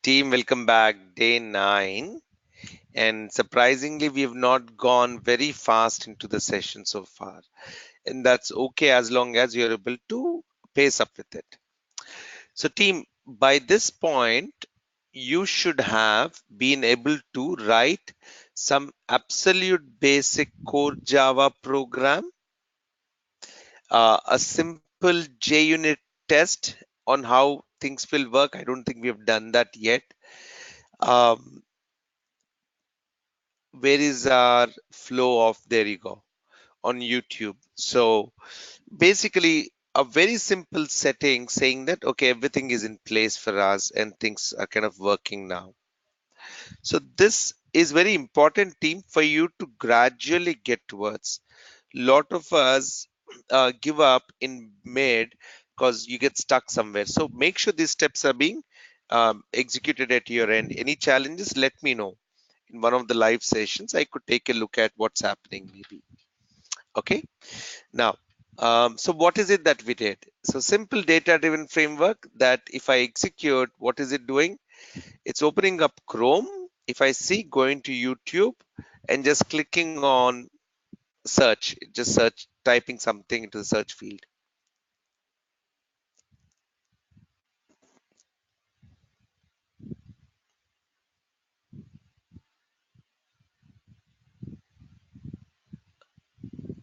Team, welcome back. Day 9. And surprisingly, we have not gone very fast into the session so far. And that's okay as long as you're able to pace up with it. So, team, by this point, you should have been able to write some absolute basic core Java program, a simple JUnit test on how things will work. I don't think we have done that yet. Um, where is our flow of, there you go, on YouTube. So basically a very simple setting saying that okay, everything is in place for us and things are kind of working now. So this is very important, team, for you to gradually get towards. Lot of us give up in mid because you get stuck somewhere. So make sure these steps are being executed at your end. Any challenges, let me know. In one of the live sessions, I could take a look at what's happening maybe. Okay. Now, so what is it that we did? So simple data-driven framework that if I execute, what is it doing? It's opening up Chrome. If I see going to YouTube and just clicking on search, just search, typing something into the search field.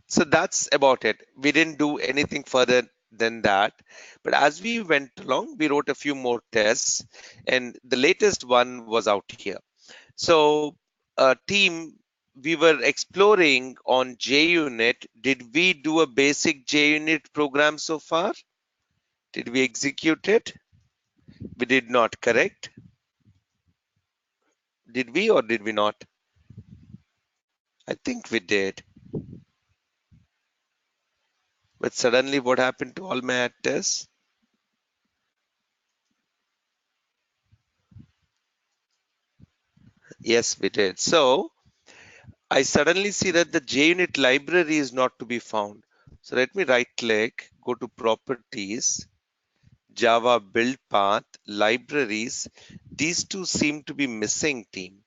So that's about it. We didn't do anything further than that. But as we went along, we wrote a few more tests, and the latest one was out here. So, team, we were exploring on JUnit. Did we do a basic JUnit program so far? Did we execute it? We did not, correct? Did we or did we not? I think we did. But suddenly, what happened to all my tests? Yes, we did. So, I suddenly see that the JUnit library is not to be found. So, let me right click, go to properties, Java build path, libraries. These two seem to be missing, team.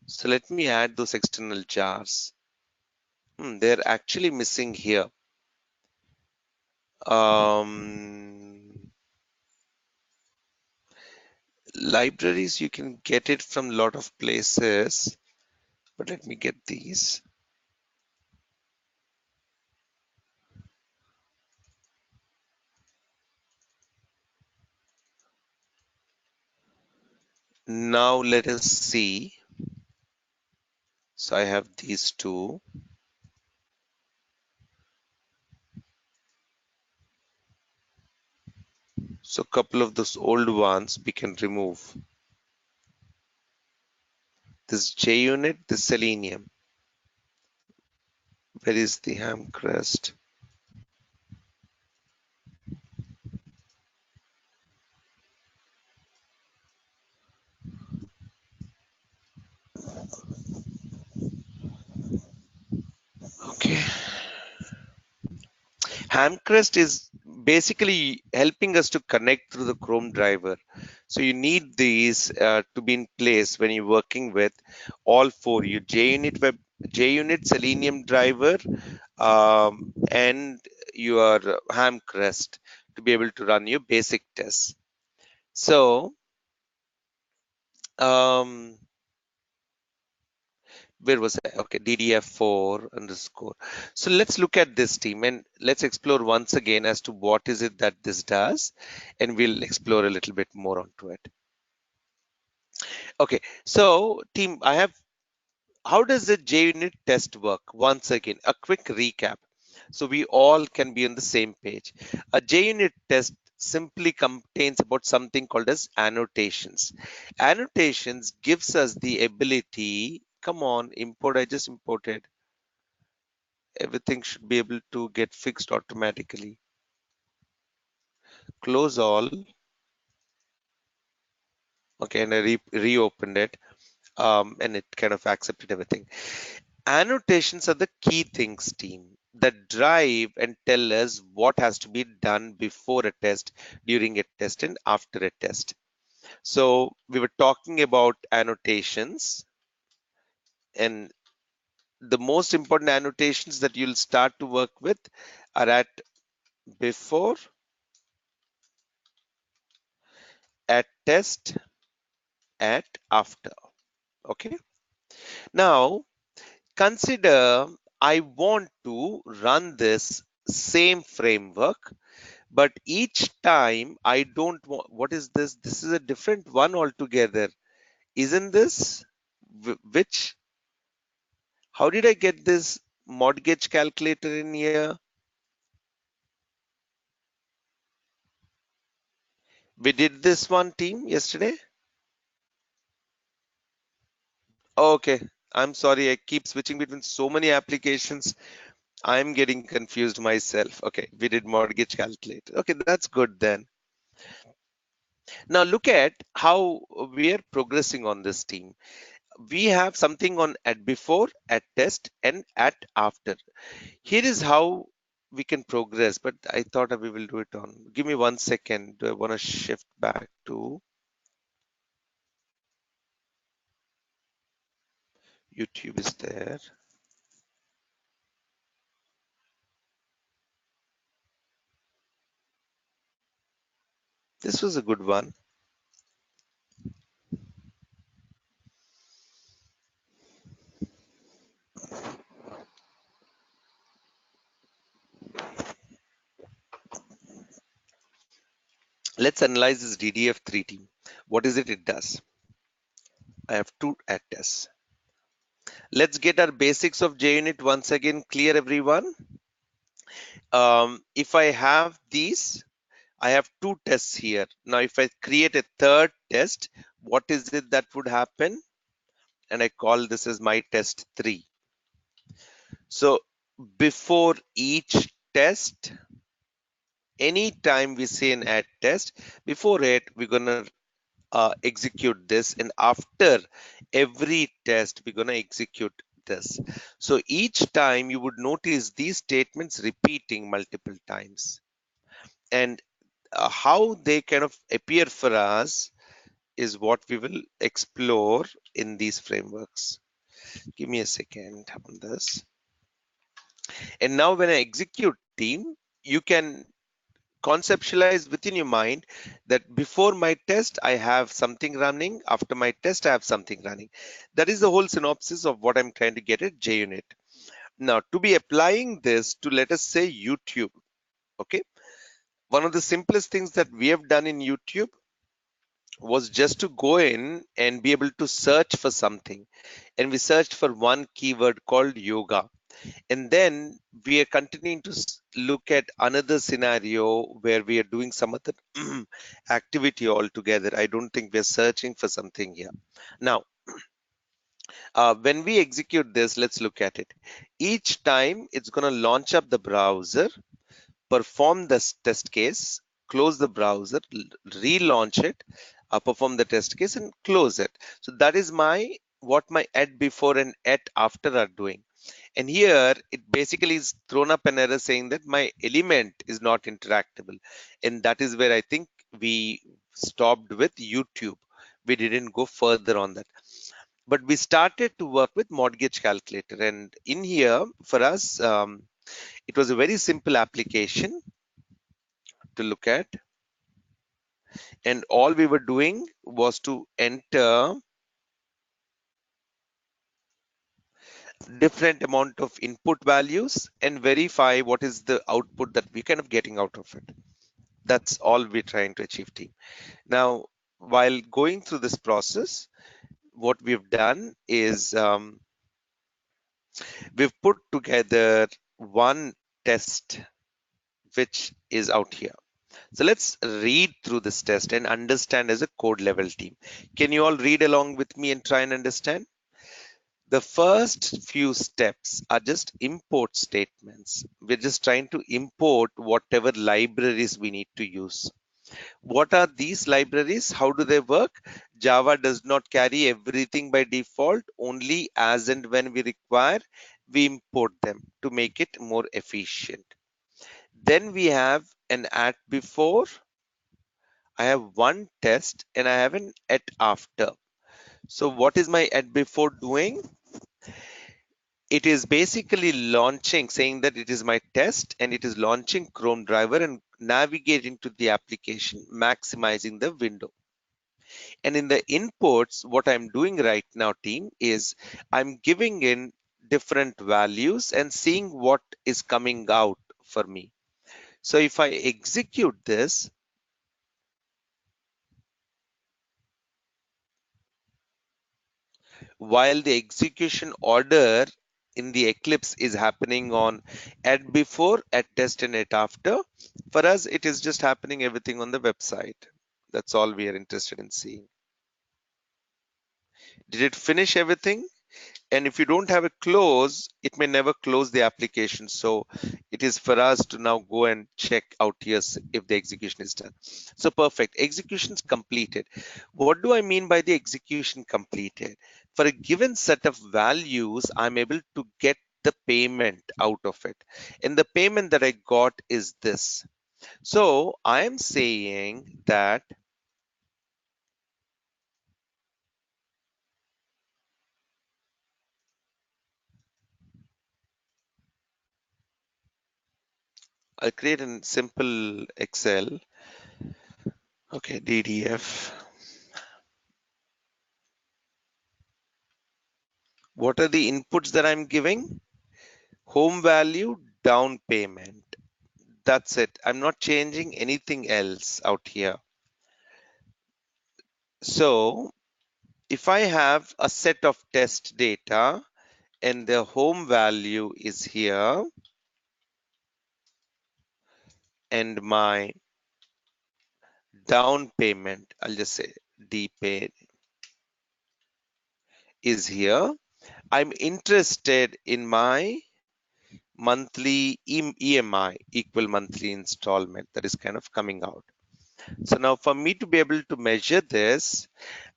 So let me add those external jars. They're actually missing here. Libraries, you can get it from a lot of places, but let me get these. Now let us see. So I have these two. So a couple of those old ones we can remove. This JUnit, this Selenium. Where is the ham crest? Okay. Hamcrest is basically helping us to connect through the Chrome driver. So you need these to be in place when you're working with all four: your JUnit web, JUnit Selenium driver, and your Hamcrest to be able to run your basic tests. So um, where was I? Okay, DDF4 underscore. So let's look at this, team, and let's explore once again as to what is it that this does, and we'll explore a little bit more onto it. Okay, so team, I have, how does the JUnit test work? Once again, a quick recap. So we all can be on the same page. A JUnit test simply contains about something called as annotations. Annotations gives us the ability, come on, import, I just imported. Everything should be able to get fixed automatically. Close all. Okay, and I reopened it, and it kind of accepted everything. Annotations are the key things, team, that drive and tell us what has to be done before a test, during a test, and after a test. So we were talking about annotations, and the most important annotations that you'll start to work with are at before, at test, at after. Okay. Now consider I want to run this same framework, but each time I don't want, what is this? This is a different one altogether. Isn't this? Which, how did I get this mortgage calculator in here? We did this one team yesterday. Okay. I'm sorry. I keep switching between so many applications. I'm getting confused myself. Okay. We did mortgage calculator. Okay. That's good then. Now look at how we are progressing on this team. We have something on at before, at test, and at after. Here is how we can progress, but I thought we will do it on. Give me 1 second. Do I want to shift back to YouTube? Is there? This was a good one. Let's analyze this DDF3 team. What is it? It does. I have two at tests. Let's get our basics of JUnit once again clear, everyone. If I have these, I have two tests here. Now, if I create a third test, what is it that would happen? And I call this as my test 3. So before each test, anytime we say an add test, before it, we're gonna execute this, and after every test, we're gonna execute this. So each time you would notice these statements repeating multiple times, and how they kind of appear for us is what we will explore in these frameworks. Give me a second on this. And now when I execute team, you can conceptualize within your mind that before my test, I have something running. After my test, I have something running. That is the whole synopsis of what I'm trying to get at JUnit. Now, to be applying this to, let us say, YouTube. Okay. One of the simplest things that we have done in YouTube was just to go in and be able to search for something. And we searched for one keyword called yoga. And then we are continuing to look at another scenario where we are doing some other activity altogether. I don't think we're searching for something here. Now, when we execute this, let's look at it. Each time it's going to launch up the browser, perform this test case, close the browser, relaunch it, perform the test case, and close it. So that is my what my at before and at after are doing. And here it basically is thrown up an error saying that my element is not interactable. And that is where I think we stopped with YouTube. We didn't go further on that. But we started to work with mortgage calculator. And in here, for us, it was a very simple application to look at. And all we were doing was to enter different amount of input values and verify what is the output that we're kind of getting out of it. That's all we're trying to achieve, team. Now, while going through this process, what we've done is we've put together one test which is out here. So let's read through this test and understand as a code level team. Can you all read along with me and try and understand? The first few steps are just import statements. We're just trying to import whatever libraries we need to use. What are these libraries? How do they work? Java does not carry everything by default. Only as and when we require, we import them to make it more efficient. Then we have an at before. I have one test and I have an at after. So what is my at before doing? It is basically launching, saying that it is my test, and it is launching Chrome driver and navigating to the application, maximizing the window. And in the inputs, what I'm doing right now, team, is I'm giving in different values and seeing what is coming out for me. So if I execute this, while the execution order in the Eclipse is happening on at before, at test, and at after, for us, it is just happening everything on the website. That's all we are interested in seeing. Did it finish everything? And if you don't have a close, it may never close the application. So it is for us to now go and check out here if the execution is done. So perfect, execution's completed. What do I mean by the execution completed? For a given set of values, I'm able to get the payment out of it. And the payment that I got is this. So I am saying that I'll create a simple Excel. Okay, DDF. What are the inputs that I'm giving? Home value, down payment. That's it. I'm not changing anything else out here. So if I have a set of test data and the home value is here and my down payment, I'll just say DPay is here. I'm interested in my monthly EMI, equal monthly installment, that is kind of coming out. So now for me to be able to measure this,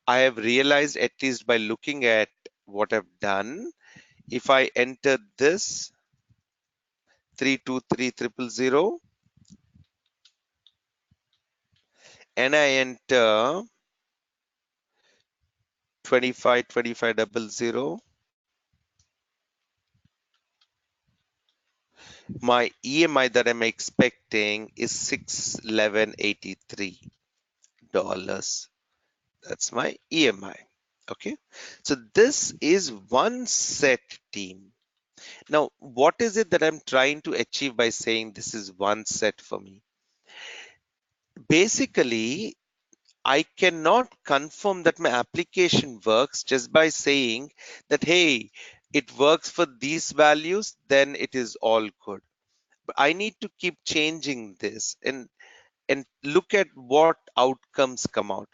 I have realized, at least by looking at what I've done, if I enter this 323000 and I enter 252500, my EMI that I'm expecting is $611.83. That's my EMI. Okay, so this is one set, team. Now, what is it that I'm trying to achieve by saying this is one set for me? Basically, I cannot confirm that my application works just by saying that, hey, it works for these values, then it is all good. But I need to keep changing this and look at what outcomes come out.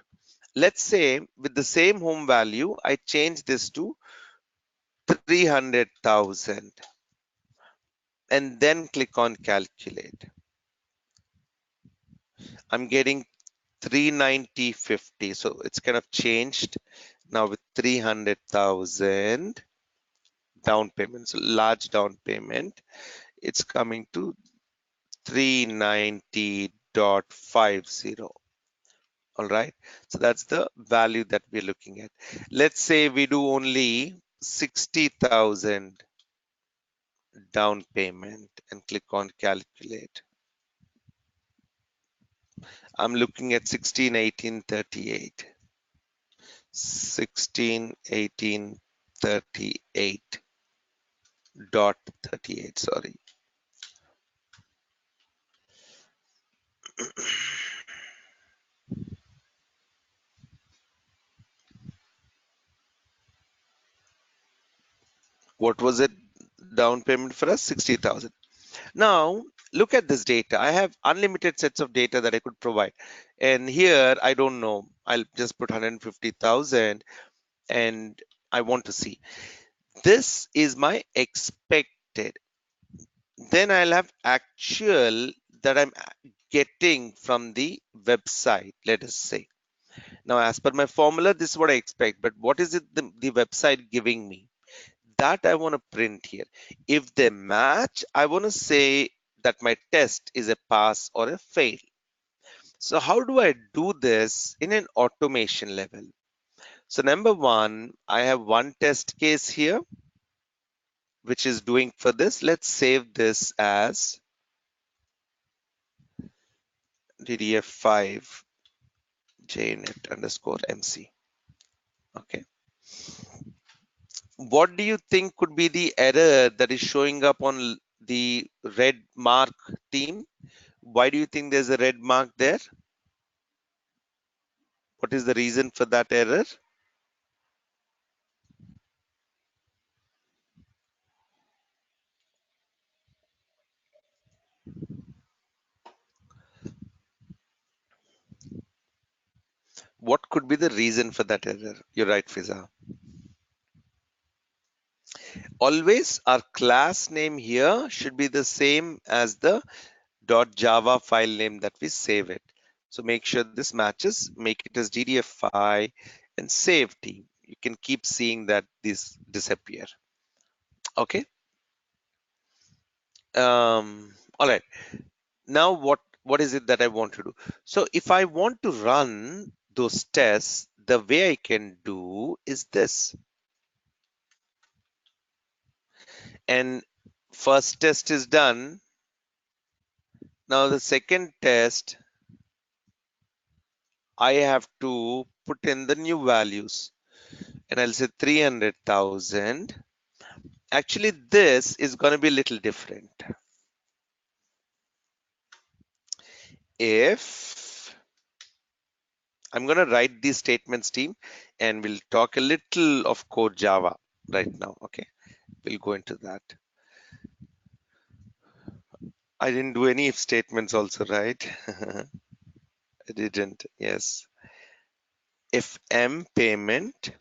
Let's say with the same home value, I change this to 300,000 and then click on calculate. I'm getting 390.50. So it's kind of changed now with 300,000 down payment. So large down payment. It's coming to 390.50. All right. So that's the value that we're looking at. Let's say we do only 60,000 down payment and click on calculate. I'm looking at 161838. 161838.38. Sorry. What was it down payment for us? 60,000. Now look at this data. I have unlimited sets of data that I could provide. And here, I don't know. I'll just put 150,000 and I want to see. This is my expected. Then I'll have actual that I'm getting from the website, let us say. Now, as per my formula, this is what I expect. But what is it the website giving me? That I want to print here. If they match, I want to say that my test is a pass or a fail. So how do I do this in an automation level? So number one, I have one test case here, which is doing for this. Let's save this as DDF5 JUnit underscore MC. Okay. What do you think could be the error that is showing up on the red mark team? Why do you think there's a red mark there? What is the reason for that error? What could be the reason for that error? You're right, Fiza. Always our class name here should be the same as the .java file name that we save it. So make sure this matches, make it as DDF5 and save team. You can keep seeing that these disappear. Okay. All right. Now what is it that I want to do? So if I want to run those tests, the way I can do is this. And first test is done. Now the second test, I have to put in the new values and I'll say 300,000. Actually, this is going to be a little different. If I'm going to write these statements, team, and we'll talk a little of code Java right now. Okay, we'll go into that. I didn't do any if statements also, right? I didn't. Yes. If m payment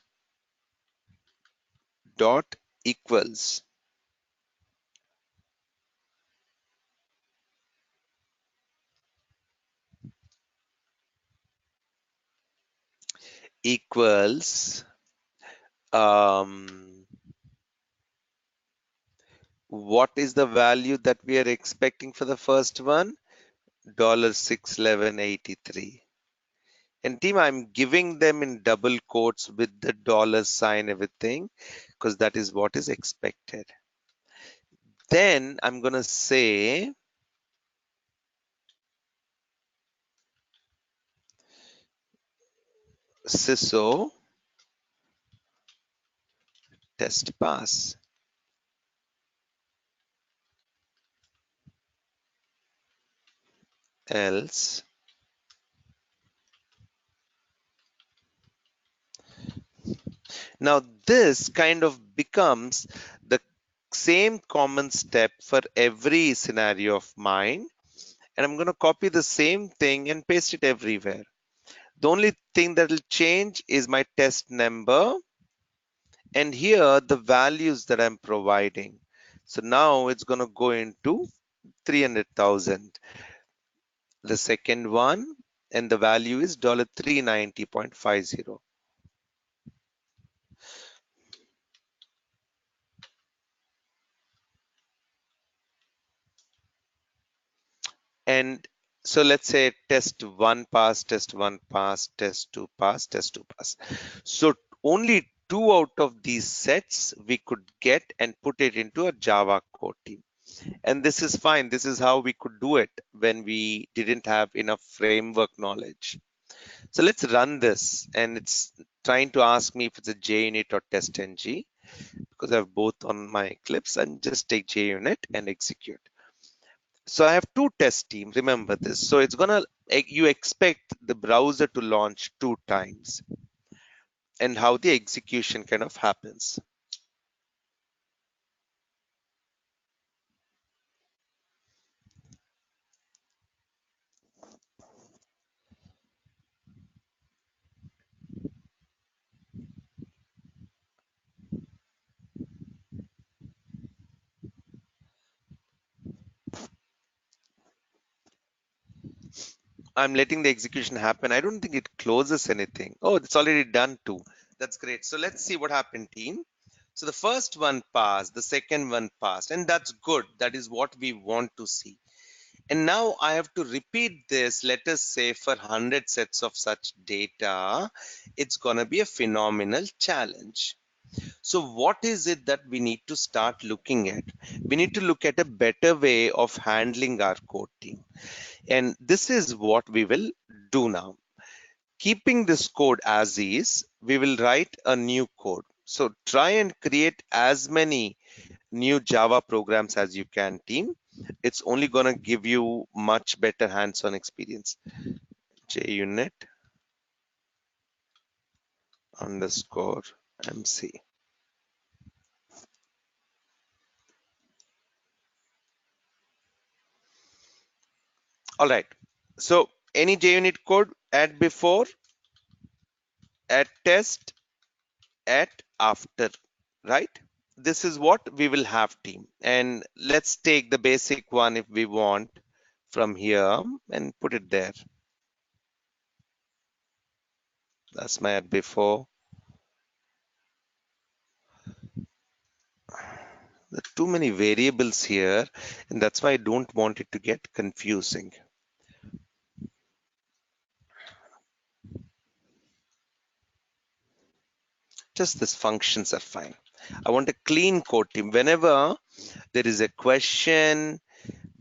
dot equals equals what is the value that we are expecting for the first one? $611.83. And team, I'm giving them in double quotes with the dollar sign, everything, because that is what is expected. Then I'm going to say CISO test pass. Else now this kind of becomes the same common step for every scenario of mine, and I'm going to copy the same thing and paste it everywhere. The only thing that will change is my test number and here the values that I'm providing. So now it's going to go into 300,000. The second one, and the value is $390.50. And so let's say test one pass, test one pass, test two pass, test two pass. So only two out of these sets we could get and put it into a Java code team. And this is fine. This is how we could do it when we didn't have enough framework knowledge. So let's run this. And it's trying to ask me if it's a JUnit or testng because I have both on my Eclipse, and just take JUnit and execute. So I have two test teams, remember this. So it's gonna, you expect the browser to launch 2 times and how the execution kind of happens. I'm letting the execution happen. I don't think it closes anything. Oh, it's already done too. That's great. So let's see what happened, team. So the first one passed, the second one passed, and that's good. That is what we want to see. And now I have to repeat this, let us say for 100 sets of such data. It's going to be a phenomenal challenge. So what is it that we need to start looking at? We need to look at a better way of handling our code team. And this is what we will do now. Keeping this code as is, we will write a new code. So try and create as many new Java programs as you can, team. It's only going to give you much better hands-on experience. JUnit underscore MC. All right. So any JUnit code, add before, add test, add after, right? This is what we will have, team. And let's take the basic one if we want from here and put it there. That's my add before. There are too many variables here, and that's why I don't want it to get confusing. Just these functions are fine. I want a clean code, team. Whenever there is a question,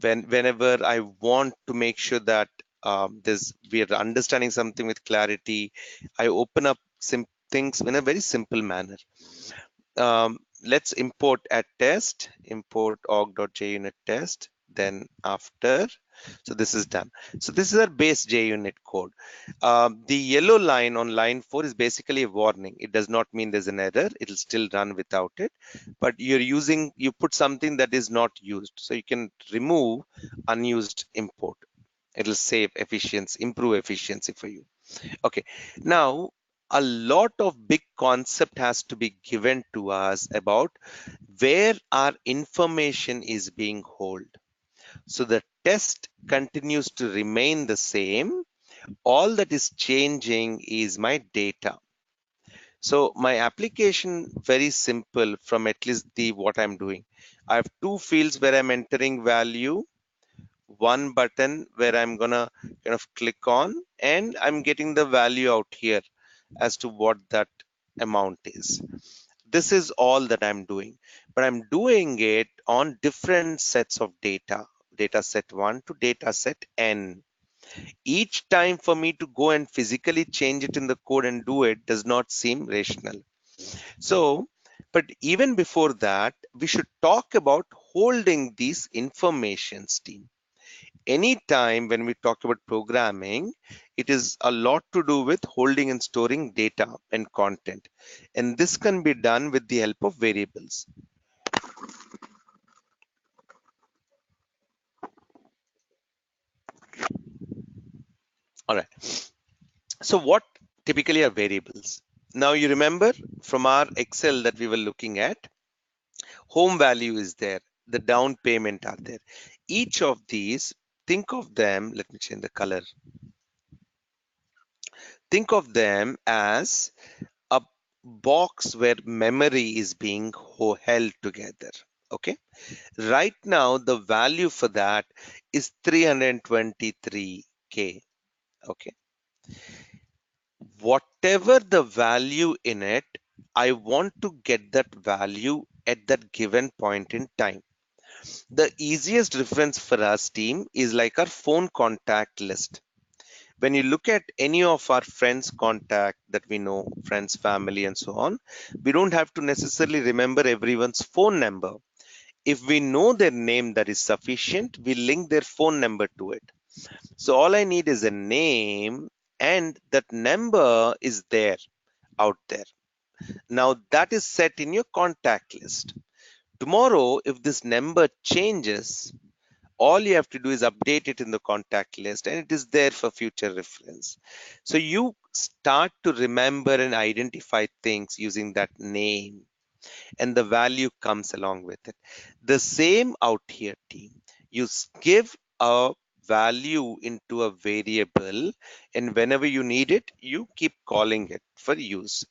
whenever I want to make sure that we are understanding something with clarity, I open up some things in a very simple manner. Let's import at test, import org.junit test, then after. So this is done. So this is our base JUnit code. The yellow line on line 4 is basically a warning. It does not mean there's an error. It'll still run without it. But you put something that is not used. So you can remove unused import. It'll save efficiency, improve efficiency for you. Okay, now a lot of big concept has to be given to us about where our information is being held. So the test continues to remain the same. All that is changing is my data. So my application, very simple from at least the what I'm doing. I have two fields where I'm entering value, one button where I'm gonna kind of click on, and I'm getting the value out here as to what that amount is. This is all that I'm doing, but I'm doing it on different sets of data, data set 1 to data set n. Each time for me to go and physically change it in the code and do it does not seem rational. So, but even before that, we should talk about holding these informations, team. Anytime when we talk about programming, it is a lot to do with holding and storing data and content. And this can be done with the help of variables. All right. So what typically are variables? Now you remember from our Excel that we were looking at, home value is there, the down payment are there. Each of these, think of them, let me change the color. Think of them as a box where memory is being held together. Okay. Right now, the value for that is 323K. Okay. Whatever the value in it, I want to get that value at that given point in time. The easiest reference for us, team, is like our phone contact list. When you look at any of our friends contact that we know, friends, family, and so on, we don't have to necessarily remember everyone's phone number. If we know their name, that is sufficient. We link their phone number to it. So all I need is a name, and that number is there, out there. Now that is set in your contact list. Tomorrow, if this number changes, all you have to do is update it in the contact list, and it is there for future reference. So you start to remember and identify things using that name, and the value comes along with it. The same out here, team. You give a value into a variable, and whenever you need it, you keep calling it for use.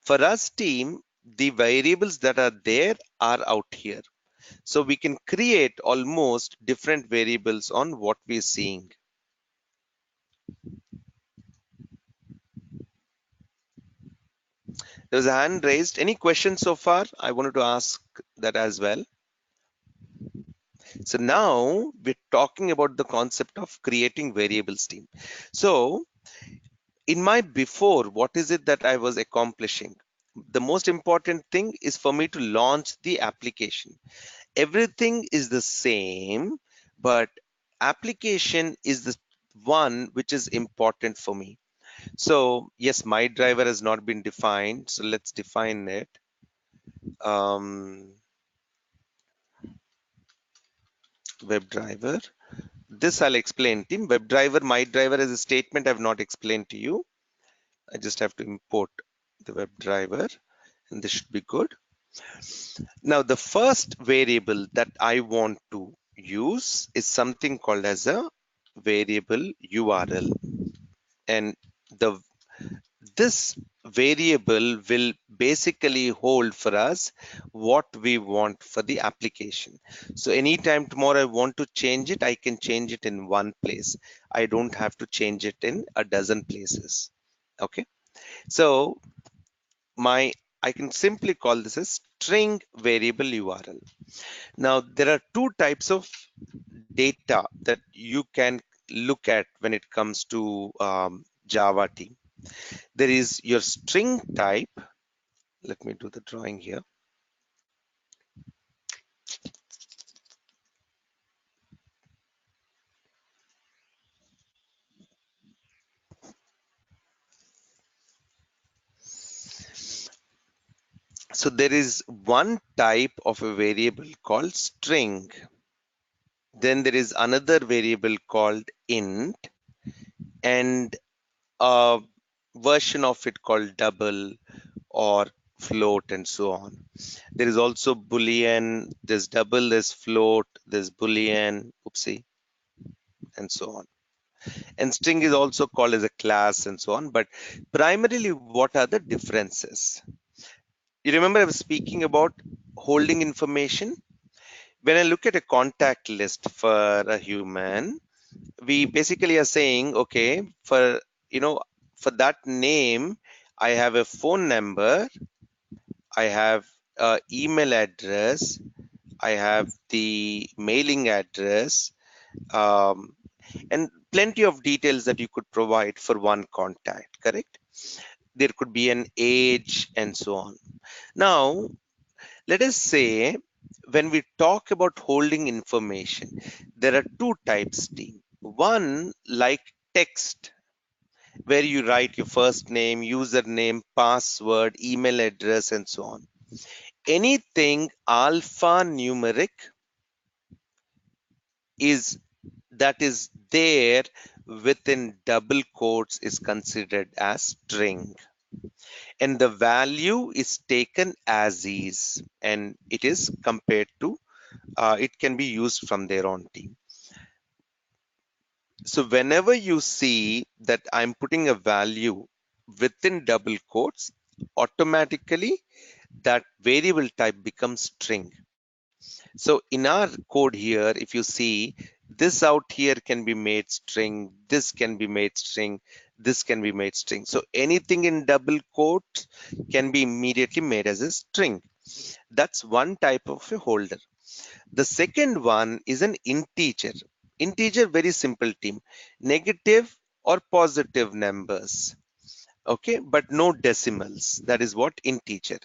For us, team, the variables that are there are out here. So we can create almost different variables on what we're seeing. There's a hand raised. Any questions so far? I wanted to ask that as well. So now we're talking about the concept of creating variables team. So in my before, what is it that I was accomplishing? The most important thing is for me to launch the application. Everything is the same, but application is the one which is important for me. So yes, my driver has not been defined. So let's define it. WebDriver. This I'll explain. Team WebDriver, my driver is a statement I've not explained to you. I just have to import the WebDriver, and this should be good. Now, the first variable that I want to use is something called as a variable URL, and the this variable will basically hold for us what we want for the application. So anytime tomorrow I want to change it, I can change it in one place. I don't have to change it in a dozen places. Okay, so I can simply call this a string variable URL. Now there are two types of data that you can look at when it comes to Java team. There is your string type. Let me do the drawing here. So there is one type of a variable called string. Then there is another variable called int, and a version of it called double or float, and so on. There is also boolean, there's double, there's float, there's boolean, oopsie, and so on. And string is also called as a class and so on. But primarily, what are the differences? You remember I was speaking about holding information. When I look at a contact list for a human, we basically are saying, okay, for that name, I have a phone number, I have an email address, I have the mailing address, um, and plenty of details that you could provide for one contact, correct? There could be an age and so on. Now, let us say when we talk about holding information, there are two types, team. One, like text, where you write your first name, username, password, email address, and so on. Anything alphanumeric is that is there within double quotes is considered as string, and the value is taken as is, and it is compared to it can be used from their own team. So whenever you see that I'm putting a value within double quotes, automatically that variable type becomes string. So in our code here, if you see, this out here can be made string, this can be made string, this can be made string. So anything in double quotes can be immediately made as a string. That's one type of a holder. The second one is an integer. Integer, very simple team. Negative or positive numbers. Okay, but no decimals. That is what integer.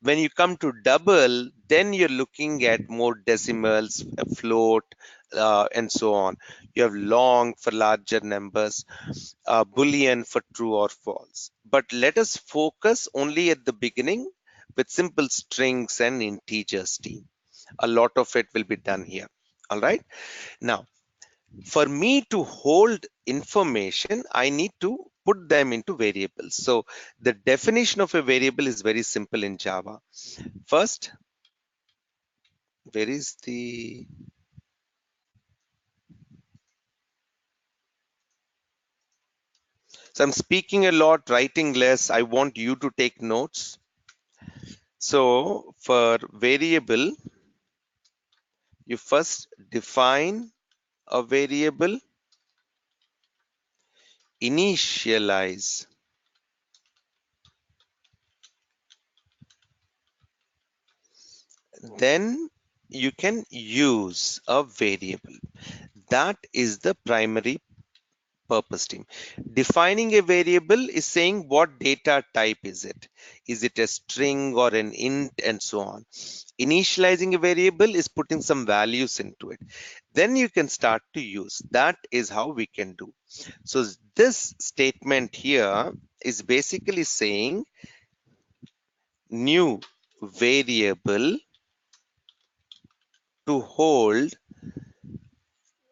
When you come to double, then you're looking at more decimals, a float, and so on. You have long for larger numbers, boolean for true or false. But let us focus only at the beginning with simple strings and integers team. A lot of it will be done here. All right. Now, for me to hold information, I need to put them into variables. So the definition of a variable is very simple in Java. First, where is the so I'm speaking a lot, writing less. I want you to take notes. So for variable, You first define a variable, initialize, then you can use a variable. That is the primary purpose team. Defining a variable is saying what data type is it? Is it a string or an int and so on? Initializing a variable is putting some values into it. Then you can start to use. That is how we can do. So this statement here is basically saying new variable to hold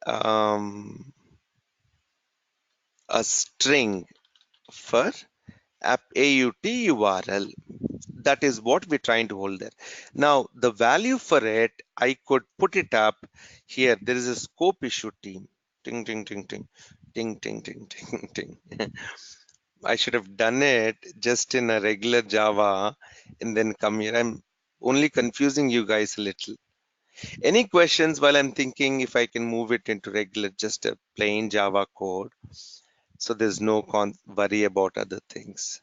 um, a string for AUT URL. That is what we're trying to hold there. Now, the value for it, I could put it up here. There is a scope issue team. Ting, ting, ting, ting, ting, ting, ting, ting, ting. I should have done it just in a regular Java and then come here. I'm only confusing you guys a little. Any questions while I'm thinking if I can move it into regular, just a plain Java code? So there's no worry about other things.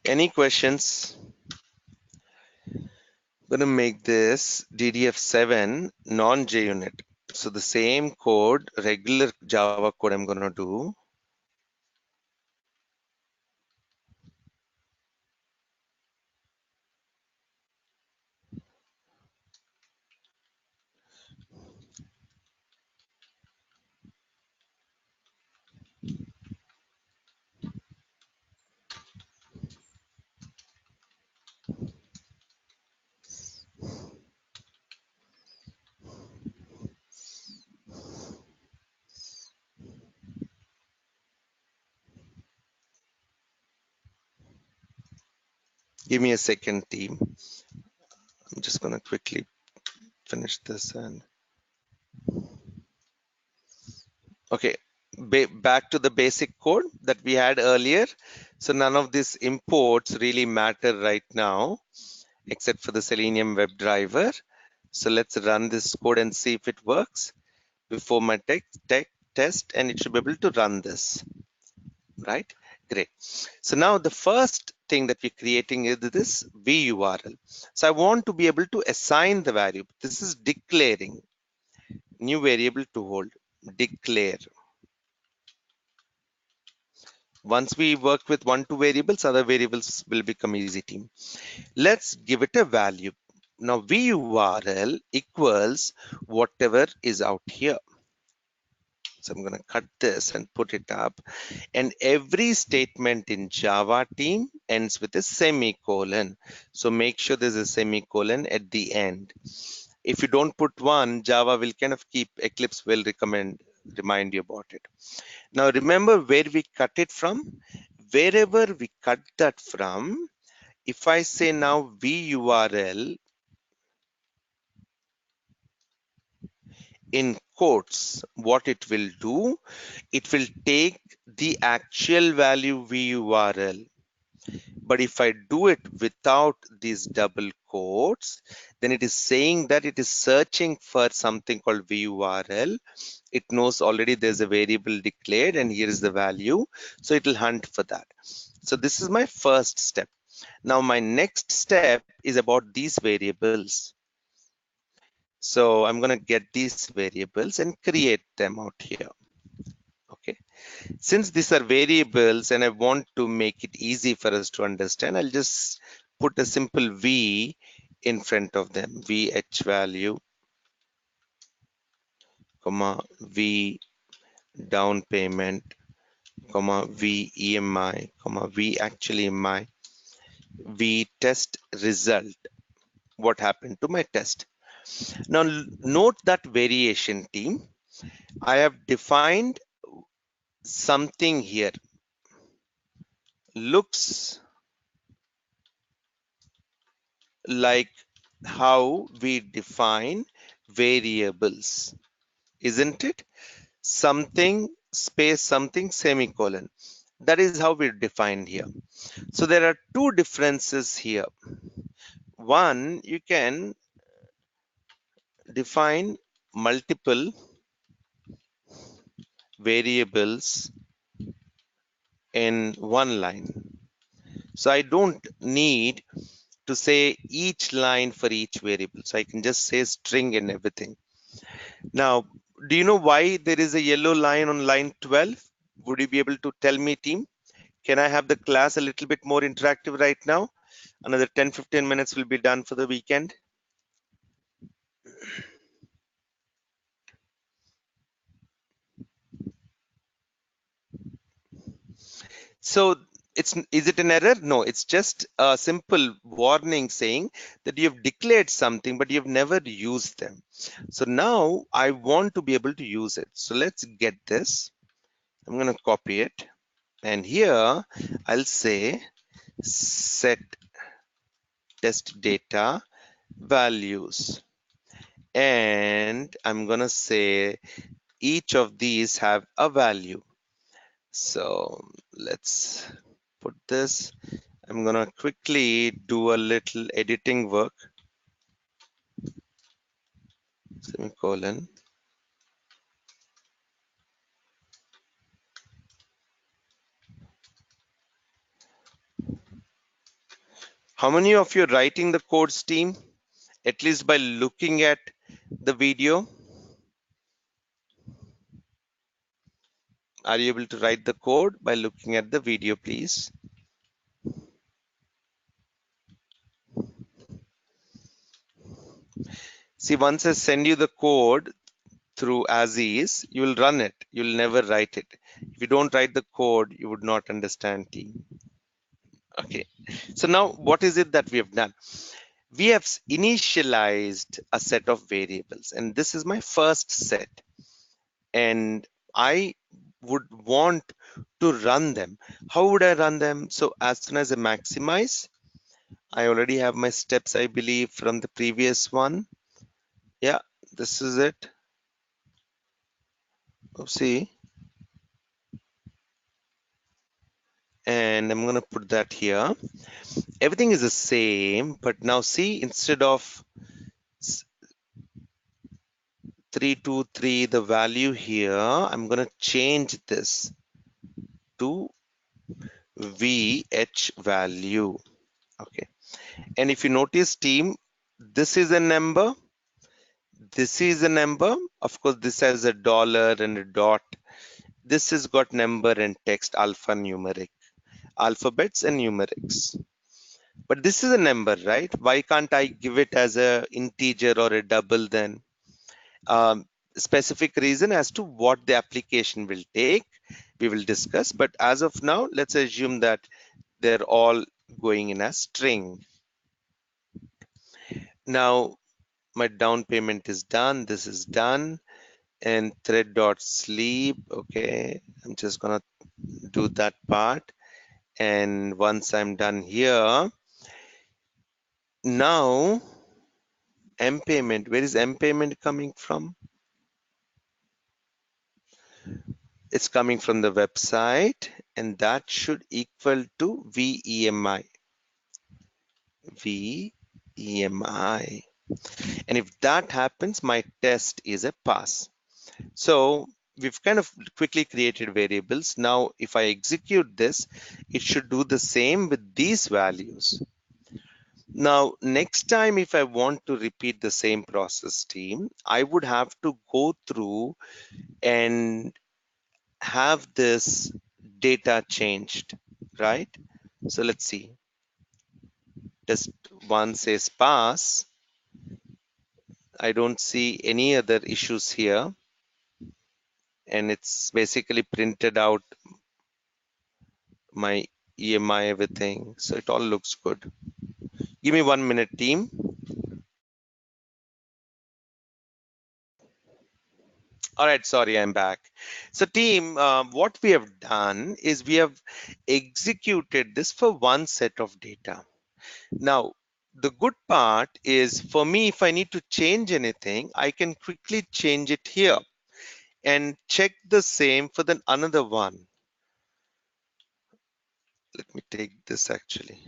Any questions? I'm gonna make this DDF7 non-JUnit. So the same code, regular Java code I'm gonna do. Give me a second, team. I'm just gonna quickly finish this and okay. Back to the basic code that we had earlier. So none of these imports really matter right now, except for the Selenium WebDriver. So let's run this code and see if it works before my test, and it should be able to run this, right? Great. So now the first thing that we're creating is this VURL. So I want to be able to assign the value. This is declaring new variable to hold, declare. Once we work with 1-2 variables, other variables will become easy team. Let's give it a value. Now VURL equals whatever is out here. So I'm going to cut this and put it up. And every statement in Java team ends with a semicolon. So make sure there's a semicolon at the end. If you don't put one, Java will kind of keep, Eclipse will remind you about it. Now remember where we cut it from. Wherever we cut that from, if I say now VURL in quotes, what it will do, it will take the actual value VURL. But if I do it without these double quotes, then it is saying that it is searching for something called VURL. It knows already there's a variable declared and here is the value. So it will hunt for that. So this is my first step. Now my next step is about these variables. So I'm going to get these variables and create them out here. Okay. Since these are variables and I want to make it easy for us to understand, I'll just put a simple V in front of them. VH value, comma, V down payment, comma, V EMI, comma, V actually EMI, V test result. What happened to my test? Now note that variation team. I have defined something here. Looks like how we define variables, isn't it? Something space something semicolon. That is how we defined here. So there are two differences here. One, you can define multiple variables in one line. So I don't need to say each line for each variable. So I can just say string and everything. Now, do you know why there is a yellow line on line 12? Would you be able to tell me, team? Can I have the class a little bit more interactive right now? Another 10-15 minutes will be done for the weekend. So is it an error? No, it's just a simple warning saying that you've declared something, but you've never used them. So now I want to be able to use it. So let's get this. I'm going to copy it. And here I'll say set test data values. And I'm going to say each of these have a value. So let's put this. I'm going to quickly do a little editing work. Semicolon. How many of you are writing the codes, team? At least by looking at the video. Are you able to write the code by looking at the video, please? See, once I send you the code through as is, you will run it. You'll never write it. If you don't write the code, you would not understand, team. Okay. So now what is it that we have done? We have initialized a set of variables, and this is my first set. And I would want to run them. How would I run them? So as soon as I maximize, I already have my steps, I believe, from the previous one. Yeah, this is it. See, and I'm gonna put that here. Everything is the same, but now see, instead of 323, the value here, I'm gonna change this to VH value. Okay, and if you notice, team, this is a number, this is a number. Of course, this has a dollar and a dot. This has got number and text, alphanumeric, alphabets and numerics. But this is a number, right? Why can't I give it as a integer or a double then? Specific reason as to what the application will take, we will discuss. But as of now, let's assume that they're all going in a string. Now, my down payment is done. This is done. And thread.sleep. Okay, I'm just gonna do that part. And once I'm done here, now M payment. Where is M payment coming from? It's coming from the website, and that should equal to VEMI. VEMI. And if that happens, my test is a pass. So we've kind of quickly created variables. Now, if I execute this, it should do the same with these values. Now, next time, if I want to repeat the same process, team, I would have to go through and have this data changed, right? So let's see. Test one says pass. I don't see any other issues here. And it's basically printed out my EMI, everything. So it all looks good. Give me 1 minute, team. All right, sorry, I'm back. So team, what we have done is we have executed this for one set of data. Now, the good part is for me, if I need to change anything, I can quickly change it here and check the same for the another one. Let me take this actually.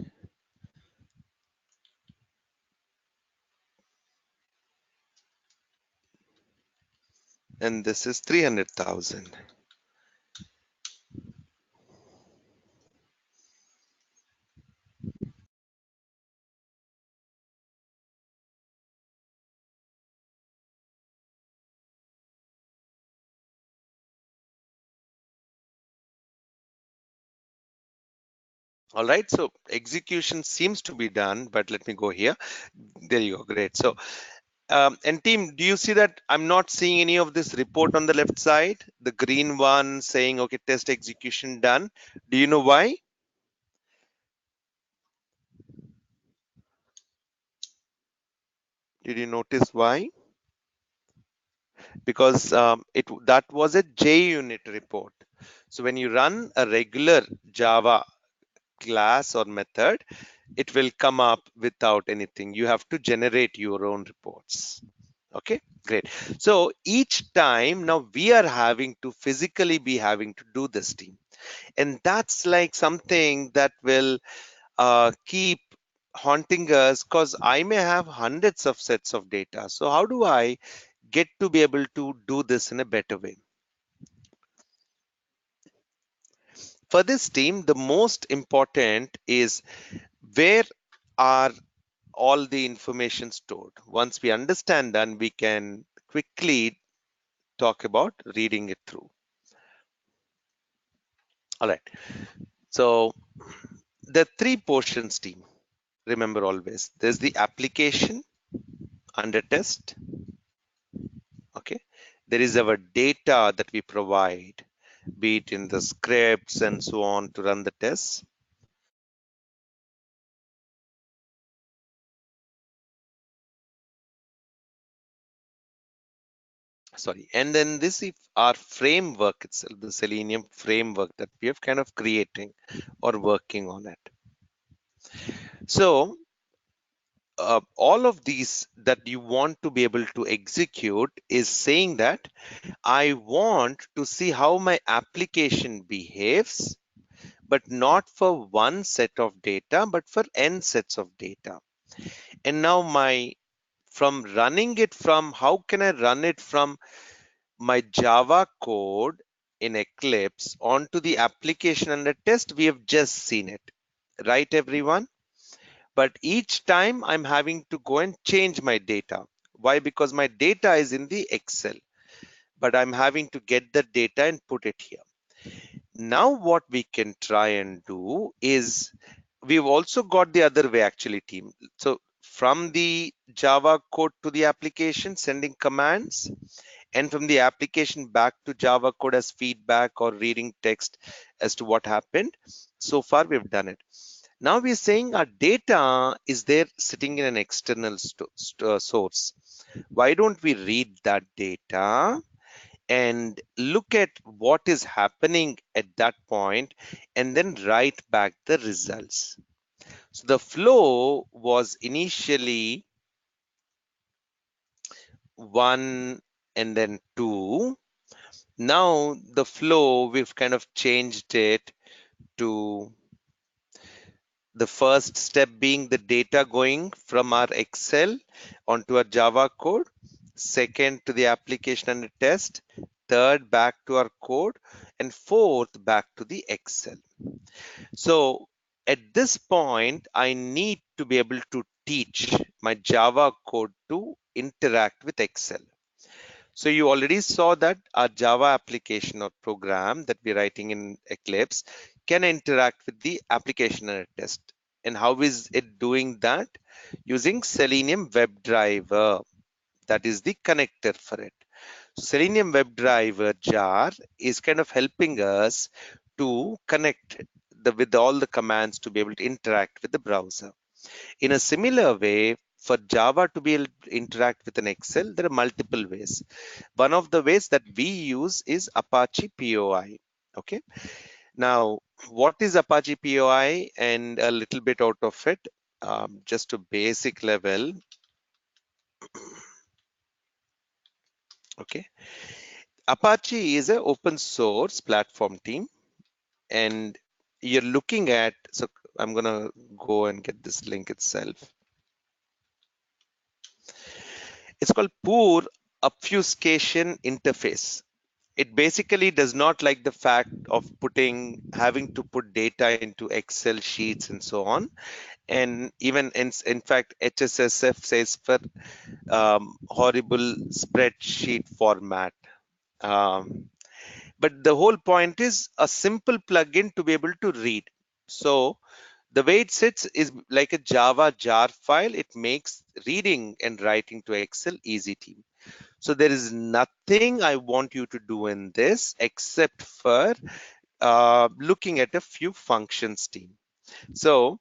And this is 300,000. All right, so execution seems to be done, but let me go here. There you go, great. So, and team, do you see that I'm not seeing any of this report on the left side? The green one saying, okay, test execution done. Do you know why? Did you notice why? Because that was a JUnit report. So when you run a regular Java class or method, it will come up without anything. You have to generate your own reports. Okay, great. So each time now we are having to physically be having to do this, team. And that's like something that will keep haunting us, because I may have hundreds of sets of data. So how do I get to be able to do this in a better way? For this team, the most important is where are all the information stored. Once we understand that, we can quickly talk about reading it through. All right. So the three portions, team. Remember always, there's the application under test. Okay. There is our data that we provide, be it in the scripts and so on to run the tests. Sorry. And then this is our framework itself, the Selenium framework that we have kind of creating or working on it. So all of these that you want to be able to execute is saying that I want to see how my application behaves, but not for one set of data, but for n sets of data. And now from running it from, how can I run it from my Java code in Eclipse onto the application under test? We have just seen it, right, everyone? But each time I'm having to go and change my data. Why? Because my data is in the Excel, but I'm having to get the data and put it here. Now what we can try and do is, we've also got the other way actually, team. So from the Java code to the application, sending commands, and from the application back to Java code as feedback or reading text as to what happened. So far we've done it. Now we're saying our data is there sitting in an external source. Why don't we read that data and look at what is happening at that point and then write back the results? So the flow was initially 1 and then 2. Now the flow, we've kind of changed it to the first step being the data going from our Excel onto our Java code, second to the application and the test, third back to our code, and fourth back to the Excel. So at this point, I need to be able to teach my Java code to interact with Excel. So you already saw that our Java application or program that we're writing in Eclipse can interact with the application and test. And how is it doing that? Using Selenium WebDriver. That is the connector for it. So Selenium WebDriver jar is kind of helping us to connect with all the commands to be able to interact with the browser. In a similar way, for Java to be able to interact with an Excel, there are multiple ways. One of the ways that we use is Apache POI. Okay. Now, what is Apache POI and a little bit out of it, just to basic level. Okay. Apache is an open source platform team, and you're looking at, so I'm gonna go and get this link itself. It's called poor obfuscation interface. It basically does not like the fact of having to put data into Excel sheets and so on. And even in fact, HSSF says for horrible spreadsheet format. Um, but the whole point is a simple plugin to be able to read. So the way it sits is like a Java jar file. It makes reading and writing to Excel easy, team. So there is nothing I want you to do in this except for looking at a few functions, team. So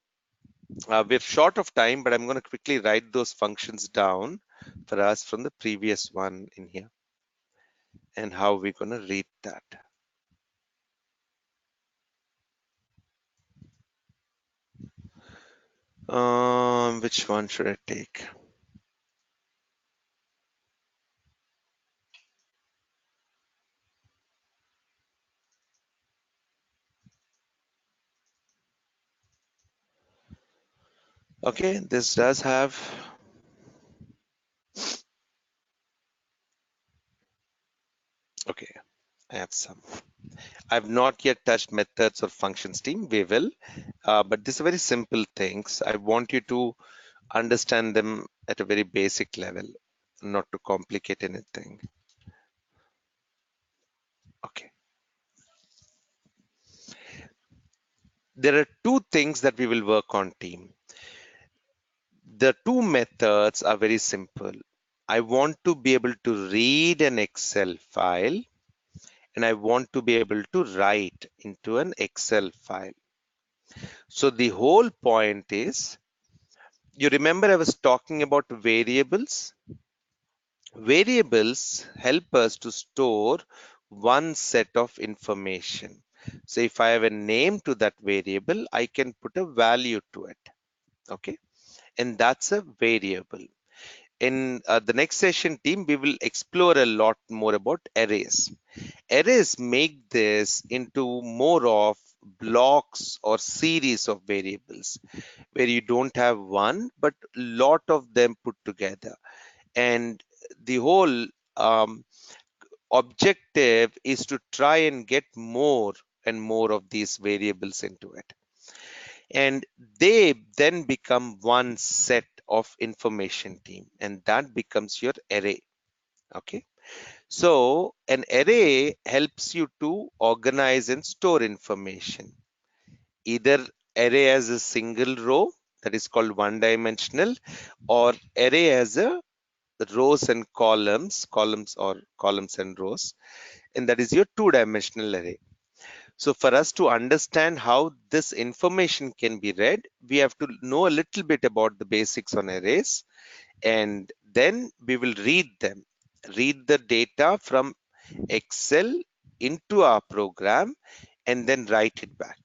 we're short of time, but I'm going to quickly write those functions down for us from the previous one in here and how we're going to read that. Which one should I take? Okay, this does have. Okay, I have some. I've not yet touched methods or functions, team. We will, but these are very simple things. I want you to understand them at a very basic level, not to complicate anything. Okay. There are two things that we will work on, team. The two methods are very simple. I want to be able to read an Excel file and I want to be able to write into an Excel file. So the whole point is, you remember I was talking about variables? Variables help us to store one set of information. So if I have a name to that variable, I can put a value to it. Okay. And that's a variable. In the next session, team, we will explore a lot more about arrays. Arrays make this into more of blocks or series of variables where you don't have one, but lot of them put together. And the whole objective is to try and get more and more of these variables into it. And they then become one set of information, team, and that becomes your array. Okay. So an array helps you to organize and store information. Either array as a single row, that is called one dimensional, or array as a rows and columns and rows, and that is your two-dimensional array. So for us to understand how this information can be read, we have to know a little bit about the basics on arrays, and then we will read them. Read the data from Excel into our program and then write it back.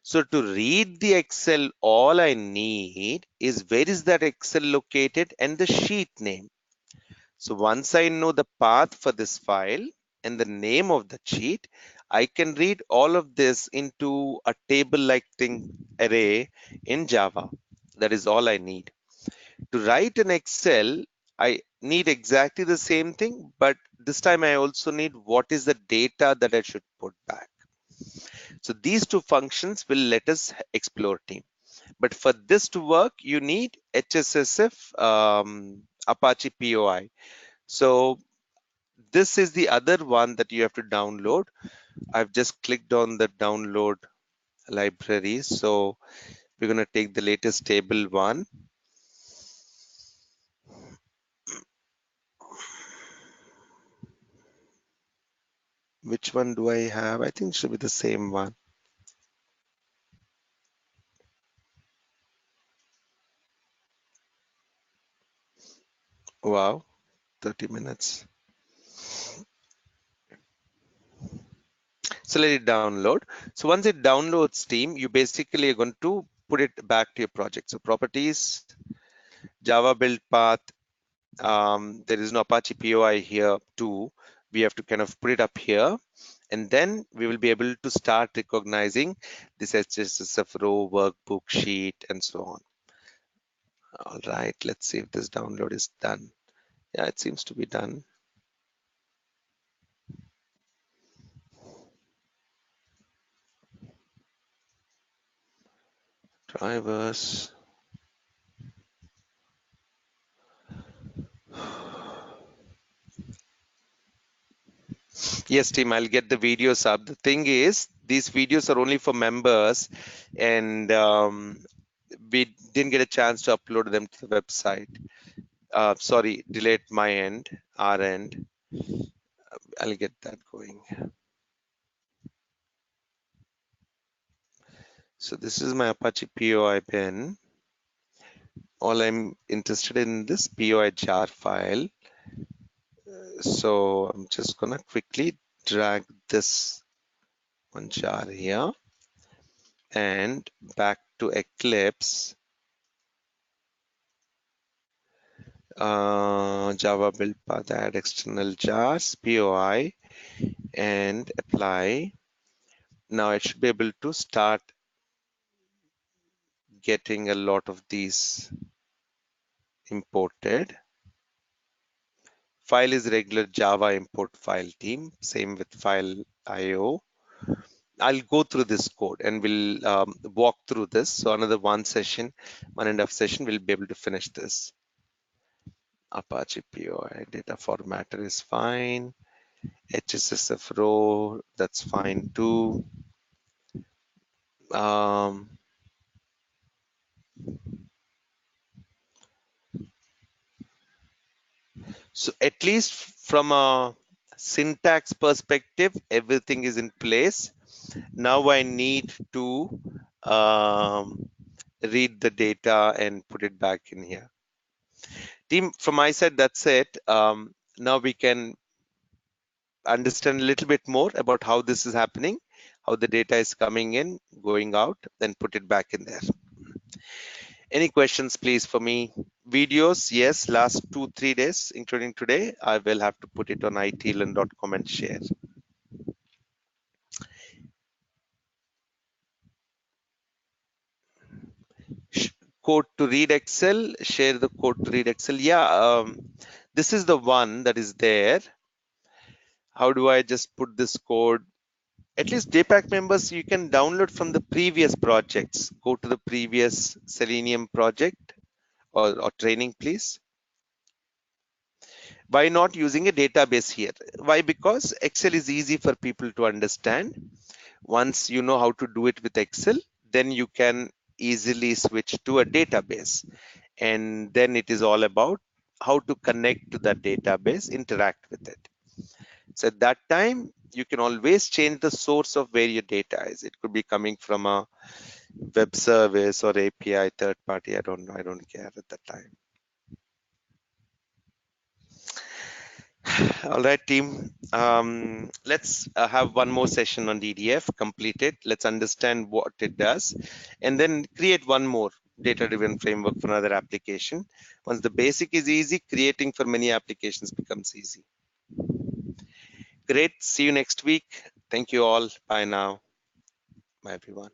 So to read the Excel, all I need is where is that Excel located and the sheet name. So once I know the path for this file and the name of the sheet, I can read all of this into a table-like thing array in Java. That is all I need. To write in Excel, I need exactly the same thing, but this time I also need what is the data that I should put back. So these two functions will let us explore, team. But for this to work, you need HSSF Apache POI. So this is the other one that you have to download. I've just clicked on the download library. So we're going to take the latest table one. Which one do I have? I think it should be the same one. Wow, 30 minutes. So let it download. So once it downloads Steam, you basically are going to put it back to your project. So properties, Java build path. There is no Apache POI here too. We have to kind of put it up here. And then we will be able to start recognizing this HSSF row, workbook, sheet, and so on. All right, let's see if this download is done. Yeah, it seems to be done. Drivers. Yes, team, I'll get the videos up. The thing is, these videos are only for members, and we didn't get a chance to upload them to the website. Sorry, delete my end, our end. I'll get that going. So this is my Apache POI bin. All I'm interested in this POI jar file. So I'm just gonna quickly drag this one jar here and back to Eclipse. Java build path, add external jars, POI, and apply. Now it should be able to start getting a lot of these imported. File is regular Java import file team, same with file IO. I'll go through this code and we'll walk through this. So another 1.5 session, we'll be able to finish this. Apache POI data formatter is fine. HSSF row, that's fine too. So at least from a syntax perspective, everything is in place. Now I need to read the data and put it back in here. Team, from my side, that's it. Now we can understand a little bit more about how this is happening, how the data is coming in, going out, then put it back in there. Any questions, please, for me? Videos, yes, last 2-3 days, including today, I will have to put it on iTeLearn.com and share. Code to read Excel, share the code to read Excel. Yeah, this is the one that is there. How do I just put this code? At least JPACT members, you can download from the previous projects. Go to the previous Selenium project or training, please. Why not using a database here? Why? Because Excel is easy for people to understand. Once you know how to do it with Excel, then you can easily switch to a database. And then it is all about how to connect to that database, interact with it. So at that time, you can always change the source of where your data is. It could be coming from a web service or API, third party. I don't know. I don't care at that time. All right, team. Let's have one more session on DDF, complete it. Let's understand what it does, and then create one more data-driven framework for another application. Once the basic is easy, creating for many applications becomes easy. Great. See you next week. Thank you all. Bye now. Bye, everyone.